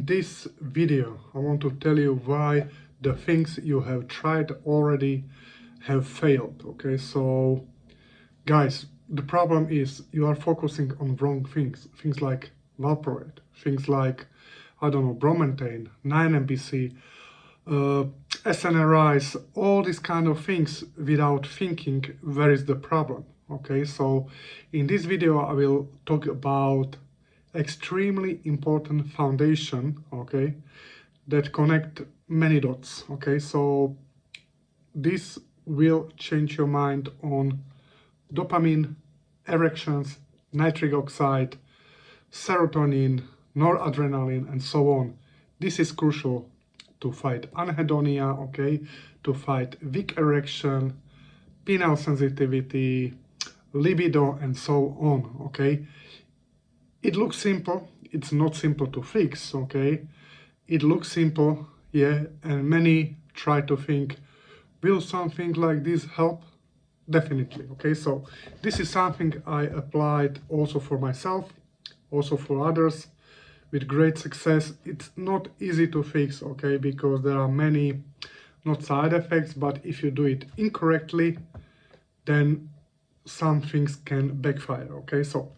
In this video, I want to tell you why the things you have tried already have failed. Okay, so guys, the problem is you are focusing on wrong things. Things like valproate, things like, I don't know, bromantane, 9-MBC, SNRIs, all these kind of things without thinking where is the problem. Okay, so in this video I will talk about extremely important foundation, okay, that connect many dots. Okay, so this will change your mind on dopamine, erections, nitric oxide, serotonin, noradrenaline, and so on. This is crucial to fight anhedonia, okay, to fight weak erection, penile sensitivity, libido, and so on. Okay, it looks simple, it's not simple to fix. Okay, it looks simple, yeah, and many try to think, will something like this help? Definitely. Okay, so this is something I applied also for myself, also for others, with great success. It's not easy to fix, okay, because there are many, not side effects, but if you do it incorrectly, then some things can backfire. Okay, so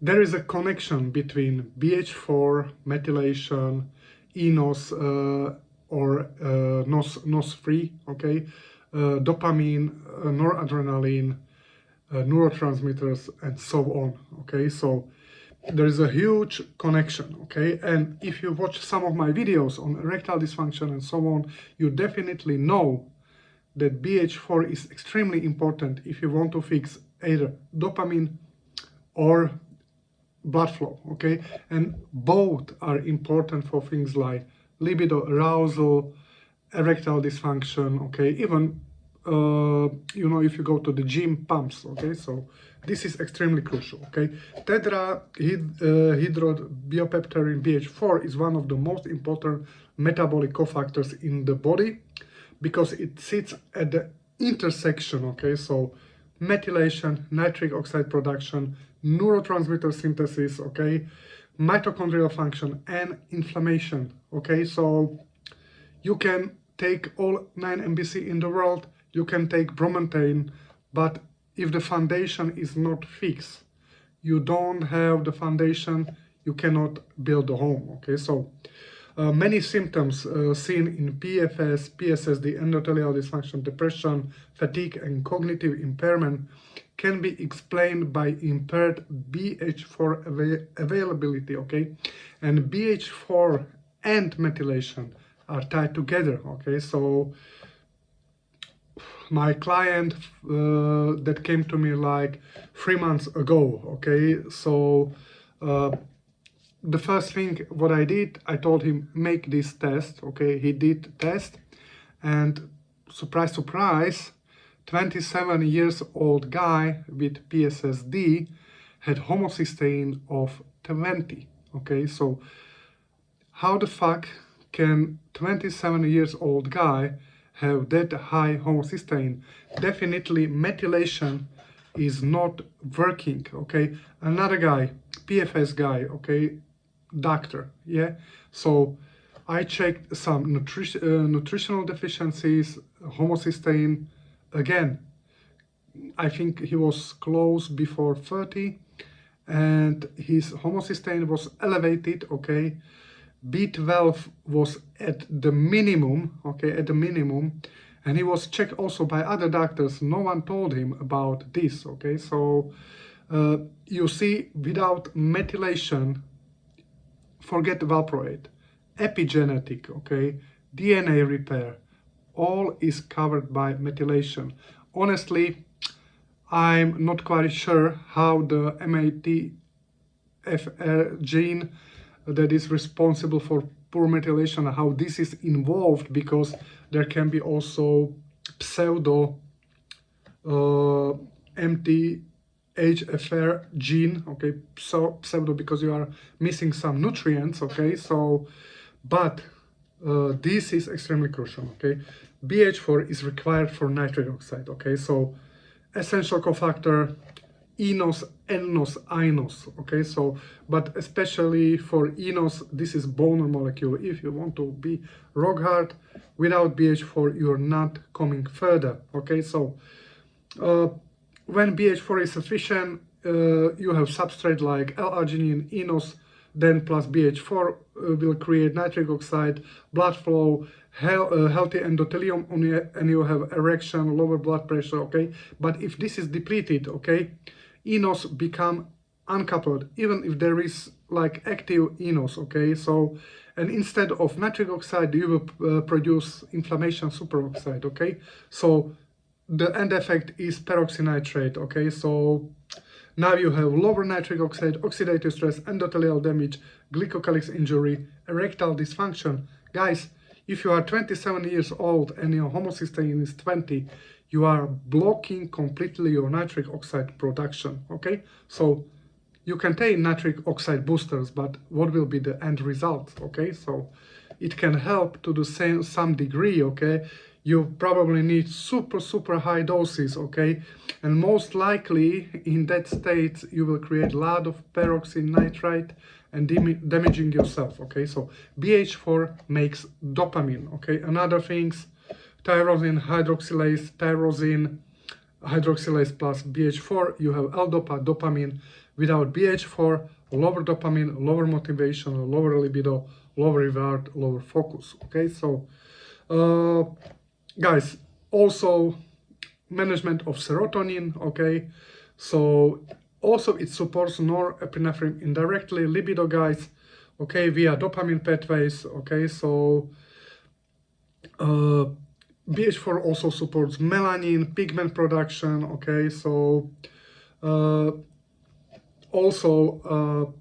there is a connection between BH4, methylation, eNOS or NOS3, okay, dopamine, noradrenaline, neurotransmitters, and so on. Okay, so there is a huge connection. Okay, and if you watch some of my videos on erectile dysfunction and so on, you definitely know that BH4 is extremely important if you want to fix either dopamine or blood flow. Okay, and both are important for things like libido, arousal, erectile dysfunction. Okay, even you know, if you go to the gym, pumps. Okay, so this is extremely crucial. Okay, tetrahydrobiopeptidine BH4 is one of the most important metabolic cofactors in the body because it sits at the intersection. Okay, so methylation, nitric oxide production, neurotransmitter synthesis, okay, mitochondrial function, and inflammation. Okay, so you can take all 9-MBC in the world, you can take bromantane, but if the foundation is not fixed, you don't have the foundation, you cannot build a home. Okay, so many symptoms seen in PFS, PSSD, endothelial dysfunction, depression, fatigue, and cognitive impairment can be explained by impaired BH4 availability. Okay, and BH4 and methylation are tied together. Okay, so my client that came to me like 3 months ago, okay, so the first thing what I did, I told him make this test. Okay, he did test, and surprise surprise, 27 years old guy with PSSD had homocysteine of 20. Okay, so how the fuck can 27 years old guy have that high homocysteine? Definitely methylation is not working. Okay, another guy, PFS guy, okay, doctor, yeah, so I checked some nutritional deficiencies, homocysteine, again, I think he was close before 30, and his homocysteine was elevated. Okay, B12 was at the minimum. Okay, at the minimum, and he was checked also by other doctors. No one told him about this. Okay, so you see, without methylation, forget valproate, epigenetic, okay, DNA repair, all is covered by methylation. Honestly, I'm not quite sure how the MATFR gene that is responsible for poor methylation, how this is involved, because there can be also pseudo MTHFR gene, okay, so pseudo because you are missing some nutrients. Okay, so but this is extremely crucial. Okay, BH4 is required for nitric oxide. Okay, so essential cofactor, enos, nnos, inos, okay? So, but especially for enos, this is boner molecule. If you want to be rock hard, without BH4, you're not coming further, okay? So, when BH4 is sufficient, you have substrate like L-arginine, enos, then plus BH4 will create nitric oxide, blood flow, healthy endothelium, and you have erection, lower blood pressure, okay? But if this is depleted, okay, enos become uncoupled, even if there is like active enos, okay? So, and instead of nitric oxide, you will produce inflammation superoxide, okay? So, the end effect is peroxynitrate, okay? So, now you have lower nitric oxide, oxidative stress, endothelial damage, glycocalyx injury, erectile dysfunction. Guys, if you are 27 years old and your homocysteine is 20, you are blocking completely your nitric oxide production, okay? So you can take nitric oxide boosters, but what will be the end result, okay? So it can help to the same some degree, okay? You probably need super high doses, okay? And most likely in that state you will create a lot of peroxynitrite and damaging yourself, okay? So BH4 makes dopamine, okay? Another things, tyrosine hydroxylase, tyrosine hydroxylase plus BH4, you have L-dopa, dopamine. Without BH4, lower dopamine, lower motivation, lower libido, lower reward, lower focus, okay? So, guys, also management of serotonin, okay? So, also it supports norepinephrine indirectly, libido, guys, okay, via dopamine pathways, okay? So, BH4 also supports melanin, pigment production, okay? So, also,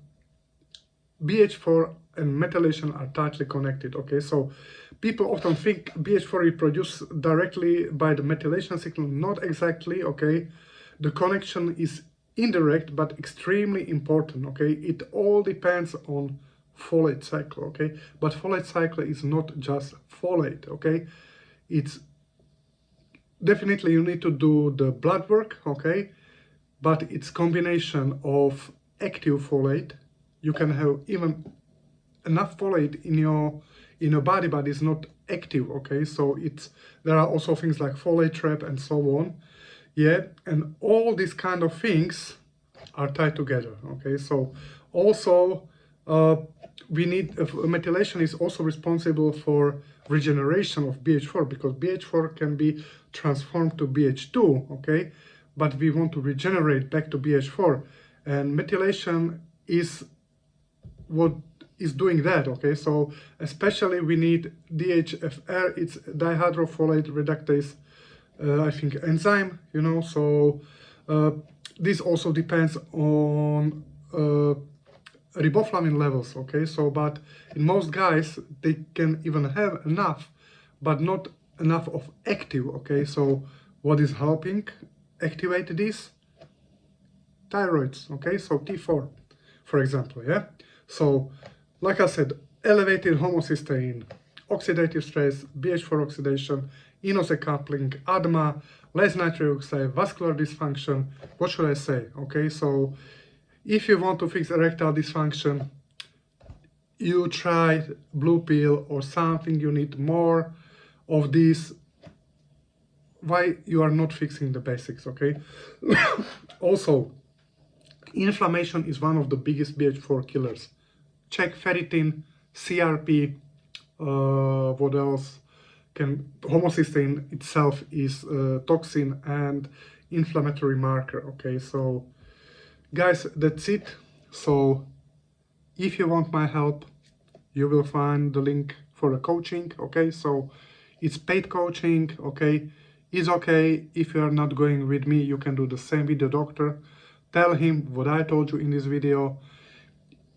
BH4 and methylation are tightly connected, okay? So people often think BH4 is produced directly by the methylation signal. Not exactly, okay? The connection is indirect but extremely important, okay? It all depends on folate cycle, okay? But folate cycle is not just folate, okay? It's definitely you need to do the blood work, okay? But it's combination of active folate. You can have even enough folate in your body, but it's not active, okay? So there are also things like folate trap and so on, yeah? And all these kind of things are tied together, okay? So also we need methylation is also responsible for regeneration of BH4, because BH4 can be transformed to BH2, okay? But we want to regenerate back to BH4, and methylation is what is doing that, okay? So especially we need DHFR, it's dihydrofolate reductase, I think enzyme, you know, so this also depends on riboflavin levels, okay? So, but in most guys, they can even have enough, but not enough of active, okay? So what is helping activate this? Thyroids, okay? So T4, for example, yeah? So, like I said, elevated homocysteine, oxidative stress, BH4 oxidation, enos coupling, ADMA, less nitric oxide, vascular dysfunction, what should I say, okay? So, if you want to fix erectile dysfunction, you try blue pill or something, you need more of this. Why you are not fixing the basics, okay? Also, inflammation is one of the biggest BH4 killers. Check ferritin, CRP, what else? Homocysteine itself is toxin and inflammatory marker, okay? So, guys, that's it. So, if you want my help, you will find the link for the coaching, okay? So, it's paid coaching, okay? It's okay if you are not going with me, you can do the same with the doctor. Tell him what I told you in this video.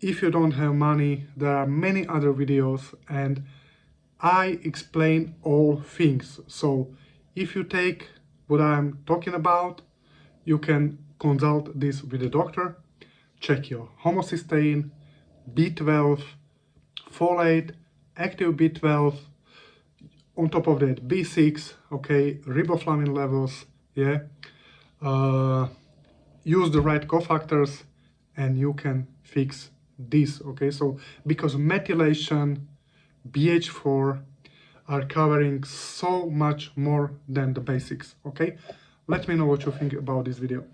If you don't have money, there are many other videos and I explain all things. So if you take what I'm talking about, you can consult this with the doctor. Check your homocysteine, B12, folate, active B12, on top of that B6, okay, riboflavin levels, yeah. use the right cofactors and you can fix this, okay? So because methylation, BH4 are covering so much more than the basics, okay? Let me know what you think about this video.